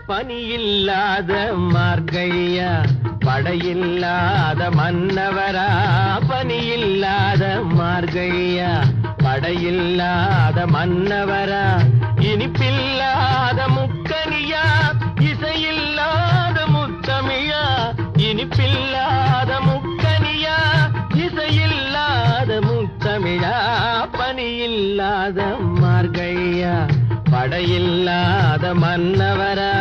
பனியில்லாத மார்கழியா படையில்லாத மன்னவரா பனியில்லாத மார்கழியா படையில்லாத மன்னவரா இனிப்பில்லாத முக்கனியா இசையில்லாத முத்தமிழா இனிப்பில்லாத முக்கனியா இசையில்லாத முத்தமிழா பனியில்லாத மார்கழியா படையில்லாத மன்னவரா